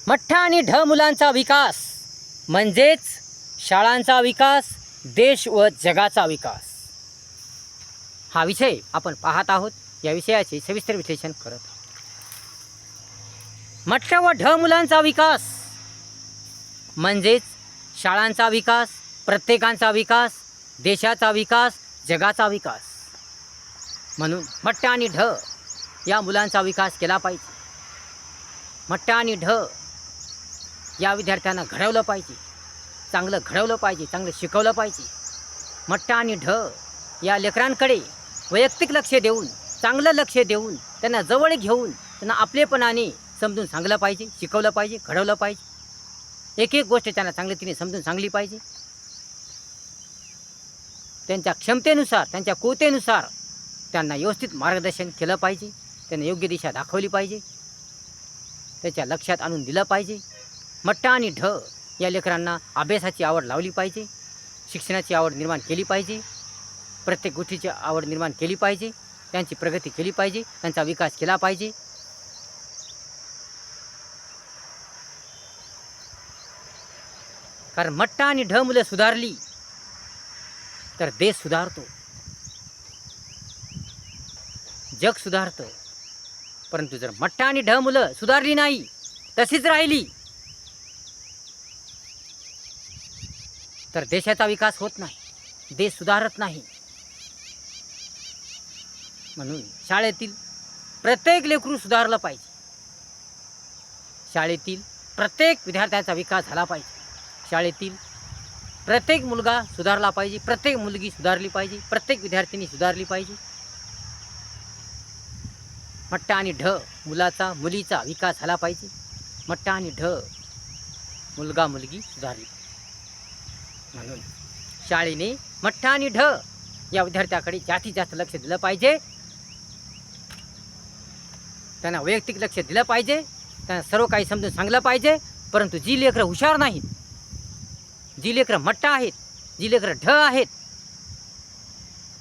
मठ्ठा आणि ढ मुलांचा विकास म्हणजेच शाळांचा विकास, देश व जगाचा विकास हा विषय आपण पाहत आहोत. या विषयाचे सविस्तर विश्लेषण करत आहोत. मठ्ठा व ढ मुलांचा विकास म्हणजेच शाळांचा विकास, प्रत्येकांचा विकास, देशाचा विकास, जगाचा विकास. म्हणून मठ्ठा आणि ढ या मुलांचा विकास केला पाहिजे. मठ्ठा आणि ढ या विद्यार्थ्यांना घडवलं पाहिजे, चांगलं घडवलं पाहिजे, चांगलं शिकवलं पाहिजे. मठ्ठा आणि ढ या लेकरांकडे वैयक्तिक लक्ष देऊन, चांगलं लक्ष देऊन, त्यांना जवळ घेऊन त्यांना आपलेपणाने समजून सांगलं पाहिजे, शिकवलं पाहिजे, घडवलं पाहिजे. एक एक गोष्ट त्यांना चांगल्या तिने समजून सांगली पाहिजे. त्यांच्या क्षमतेनुसार, त्यांच्या कुवतेनुसार त्यांना व्यवस्थित मार्गदर्शन केलं पाहिजे. त्यांना योग्य दिशा दाखवली पाहिजे, त्याच्या लक्षात आणून दिलं पाहिजे. मठ्ठा आणि ढ या लेकरांना अभ्यासाची आवड लावली पाहिजे, शिक्षणाची आवड निर्माण केली पाहिजे, प्रत्येक गोष्टीची आवड निर्माण केली पाहिजे, त्यांची प्रगती केली पाहिजे, त्यांचा विकास केला पाहिजे. कारण मठ्ठा आणि ढ मुलं सुधारली तर देश सुधारतो, जग सुधारतं. परंतु जर मठ्ठा आणि ढ मुलं सुधारली नाही, तशीच राहिली, तर देशाचा विकास होत नाही, देश सुधारत नाही. म्हणून शाळेतील प्रत्येक लेकरू सुधारलं पाहिजे. शाळेतील प्रत्येक विद्यार्थ्याचा विकास झाला पाहिजे. शाळेतील प्रत्येक मुलगा सुधारला पाहिजे, प्रत्येक मुलगी सुधारली पाहिजे, प्रत्येक विद्यार्थिनी सुधारली पाहिजे. मठ्ठा आणि ढ मुलाचा, मुलीचा विकास झाला पाहिजे. मठ्ठा आणि ढ मुलगा, मुलगी सुधारली पाहिजे. म्हणून शाळेने मठ्ठा आणि ढ या विद्यार्थ्याकडे जास्तीत जास्त लक्ष दिलं पाहिजे. त्यांना वैयक्तिक लक्ष दिलं पाहिजे, त्यांना सर्व काही समजून सांगलं पाहिजे. परंतु जी लेकरं हुशार नाहीत, जी लेकरं मठ्ठा आहेत, जी लेकरं ढ आहेत,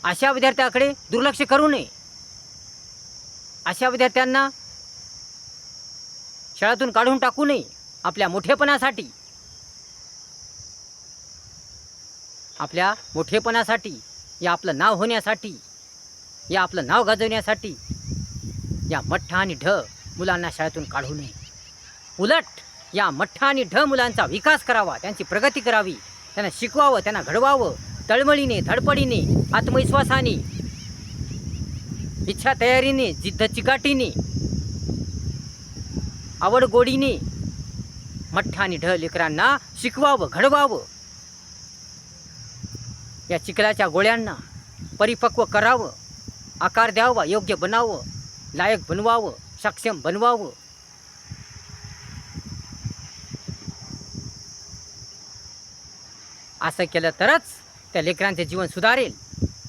अशा विद्यार्थ्याकडे दुर्लक्ष करू नये. अशा विद्यार्थ्यांना शाळेतून काढून टाकू नये. आपल्या मोठेपणासाठी, आपल्या मोठेपणासाठी, या आपलं नाव होण्यासाठी, या आपलं नाव गाजवण्यासाठी या मठ्ठा आणि ढ मुलांना शाळेतून काढू नये. उलट या मठ्ठा आणि ढ मुलांचा विकास करावा, त्यांची प्रगती करावी, त्यांना शिकवावं, त्यांना घडवावं, तळमळीने, धडपडीने, आत्मविश्वासाने, इच्छा तयारीने, जिद्द चिकाटीने, आवड गोडीने मठ्ठा आणि ढ लेकरांना शिकवावं, घडवावं. या चिखलाच्या गोळ्यांना परिपक्व करावं, आकार द्यावा, योग्य बनावं, लायक बनवावं, सक्षम बनवावं. असं केलं तरच त्या लेकरांचे जीवन सुधारेल,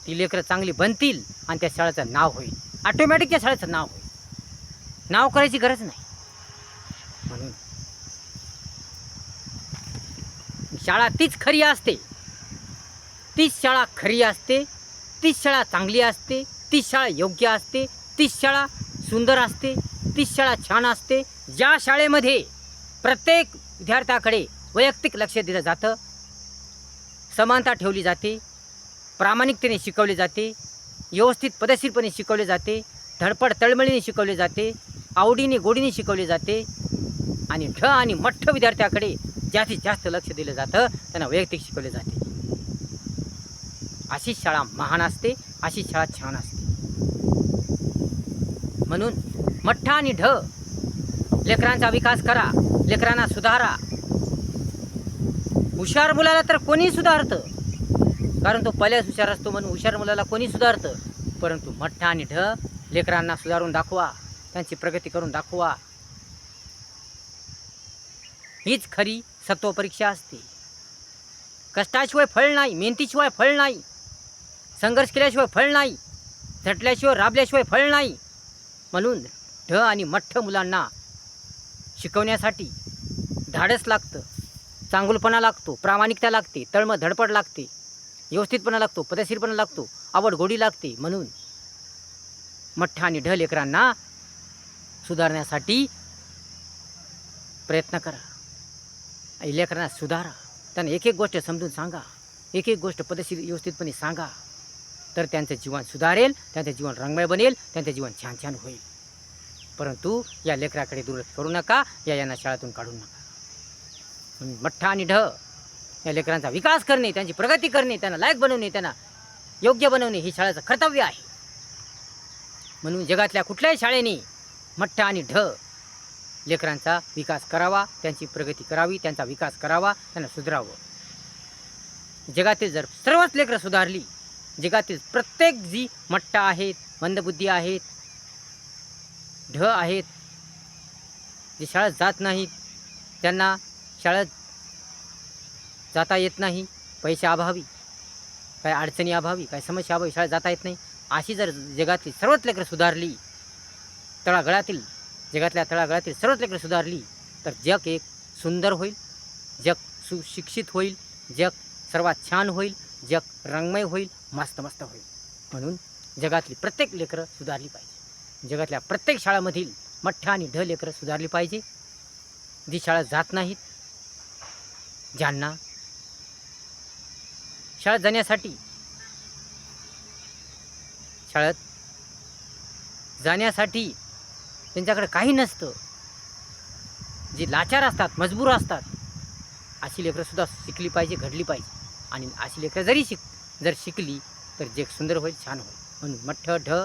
ती लेकरं चांगली बनतील आणि त्या शाळेचं नाव होईल. ऑटोमॅटिक त्या शाळेचं नाव होईल, नाव करायची गरज नाही. म्हणून शाळा तीच खरी असते, तीच शाळा खरी असते, तीच शाळा चांगली असते, तीच शाळा योग्य असते, तीच शाळा सुंदर असते, तीच शाळा छान असते. ज्या शाळेमध्ये प्रत्येक विद्यार्थ्याकडे वैयक्तिक लक्ष दिलं जातं, समानता ठेवली जाते, प्रामाणिकतेने शिकवले जाते, व्यवस्थित पद्धतशीरपणे शिकवले जाते, धडपड तळमळीने शिकवले जाते, आवडीने गोडीने शिकवले जाते आणि ढ आणि मठ्ठ विद्यार्थ्याकडे जास्तीत जास्त लक्ष दिलं जातं, त्यांना वैयक्तिक शिकवले जाते. अशीच शाळा महान असते, अशीच शाळा छान असते. म्हणून मठ्ठा आणि ढ लेकरांचा विकास करा, लेकरांना सुधारा. हुशार मुलाला तर कोणी सुधारतं, कारण तो पहिल्याच हुशार असतो, म्हणून हुशार मुलाला कोणी सुधारतं. परंतु मठ्ठा आणि ढ लेकरांना सुधारून दाखवा, त्यांची प्रगती करून दाखवा. हीच खरी सत्वपरीक्षा असते. कष्टाशिवाय फळ नाही, मेहनतीशिवाय फळ नाही, संघर्ष केल्याशिवाय फळ नाही, झटल्याशिवाय राबल्याशिवाय फळ नाही. म्हणून ढ आणि मठ्ठ मुलांना शिकवण्यासाठी धाडस लागतं, चांगुलपणा लागतो, प्रामाणिकता लागते, तळमळ धडपड लागते, व्यवस्थितपणा लागतो, पद्धतशीरपणा लागतो, आवड गोडी लागते. म्हणून मठ्ठा आणि ढ लेकरांना सुधारण्यासाठी प्रयत्न करा. लेकरांना सुधारा. त्यांना एक एक गोष्ट समजून सांगा. एक एक गोष्ट पद्धतशीर व्यवस्थितपणे सांगा. तर त्यांचं जीवन सुधारेल, त्यांचं जीवन रंगमय बनेल, त्यांचं जीवन छान छान होईल. परंतु या लेकराकडे दुर्लक्ष करू नका. यांना शाळेतून काढू नका. म्हणून मठ्ठा आणि ढ या लेकरांचा विकास करणे, त्यांची प्रगती करणे, त्यांना लायक बनवणे, त्यांना योग्य बनवणे ही शाळेचं कर्तव्य आहे. म्हणून जगातल्या कुठल्याही शाळेने मठ्ठा आणि ढ लेकरांचा विकास करावा, त्यांची प्रगती करावी, त्यांचा विकास करावा, त्यांना सुधारावं. जगातील जर सर्वच लेकरं सुधारली, जगातील प्रत्येक जी मठ्ठा आहेत, मंदबुद्धी आहेत, ढ आहेत, जे शाळेत जात नाहीत, त्यांना शाळेत जाता येत नाही, पैशाअभावी, काय अडचणी अभावी, काय समस्या अभावी शाळेत जाता येत नाही, अशी जर जगातली सर्वच लेकरं सुधारली, जगातल्या तळागाळातील सर्वच लेकरं सुधारली, तर जग एक सुंदर होईल, जग सुशिक्षित होईल, जग सर्वात छान होईल, जग रंगमय होईल, मस्त मस्त होईल. म्हणून जगातली प्रत्येक लेकरं सुधारली पाहिजे. जगातल्या प्रत्येक शाळामधील मठ्ठा आणि ढ लेकरं सुधारली पाहिजे. जी शाळेत जात नाहीत, ज्यांना शाळेत जाण्यासाठी त्यांच्याकडे काही नसतं, जी लाचार असतात, मजबूर असतात, अशी लेकरंसुद्धा शिकली पाहिजे, घडली पाहिजे. आणि अशी लेकरं जर शिकली तर जग सुंदर होईल, छान होईल. म्हणून मठ्ठ ढ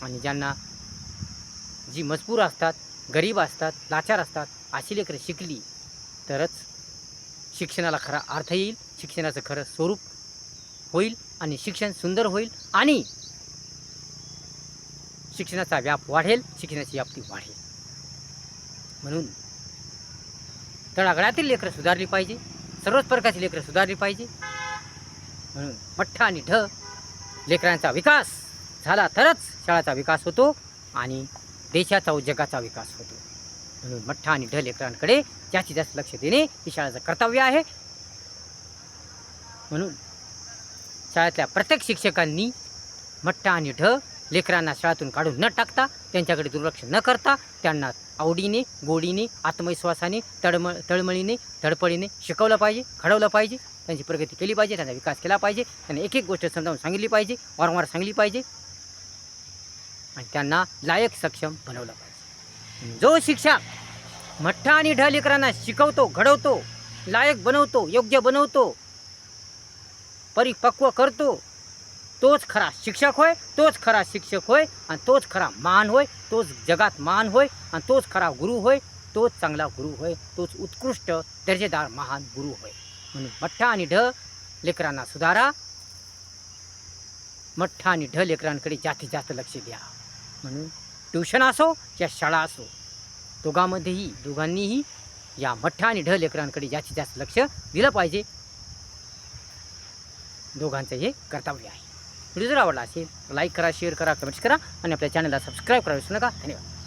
आणि ज्यांना जी मजबूर असतात, गरीब असतात, लाचार असतात, अशी लेकरं शिकली तरच शिक्षणाला खरा अर्थ येईल, शिक्षणाचं खरं स्वरूप होईल आणि शिक्षण सुंदर होईल आणि शिक्षणाचा व्याप वाढेल, शिक्षणाची व्याप्ती वाढेल. म्हणून तळागाळातील लेकरं सुधारली पाहिजे, सर्वच प्रकारची लेकरं सुधारली पाहिजे. म्हणून मठ्ठा आणि ढ लेकरांचा विकास झाला तरच शाळेचा विकास होतो आणि देशाचा व जगाचा विकास होतो. म्हणून मठ्ठा आणि ढ लेकरांकडे जास्तीत जास्त लक्ष देणे ही शाळेचं कर्तव्य आहे. म्हणून शाळेतल्या प्रत्येक शिक्षकांनी मठ्ठा आणि ढ लेकरांना शाळेतून काढून न टाकता, त्यांच्याकडे दुर्लक्ष न करता, त्यांना आवडीने, गोडीने, आत्मविश्वासाने, तळमळीने, धडपडीने शिकवलं पाहिजे, घडवलं पाहिजे, त्यांची प्रगती केली पाहिजे, त्यांचा विकास केला पाहिजे, त्यांना एक एक गोष्ट समजावून सांगितली पाहिजे, वारंवार सांगितली पाहिजे आणि त्यांना लायक सक्षम बनवलं पाहिजे. जो शिक्षक मठ्ठा आणि ढ लेकरांना शिकवतो, घडवतो, लायक बनवतो, योग्य बनवतो, परिपक्व करतो, तोच खरा शिक्षक होय, तोच खरा शिक्षक होय आणि तोच खरा महान होय, तोच जगात महान होय आणि तोच खरा गुरु होय, तोच चांगला गुरु होय, तोच उत्कृष्ट दर्जेदार महान गुरु होय. म्हणून मठ्ठा आणि ढ लेकरांना सुधारा, मठ्ठा आणि ढ लेकरांकडे जास्तीत जास्त लक्ष द्या. म्हणून ट्युशन असो या शाळा असो, दोघांनीही या मठ्ठा आणि ढ लेकरांकडे जास्तीत जास्त लक्ष दिलं पाहिजे. दोघांचं हे कर्तव्य आहे. व्हिडिओ जर आवडला असेल तर लाईक करा, शेअर करा, कमेंट्स करा आणि आपल्या चॅनलला सबस्क्राईब करा विसरू नका. धन्यवाद.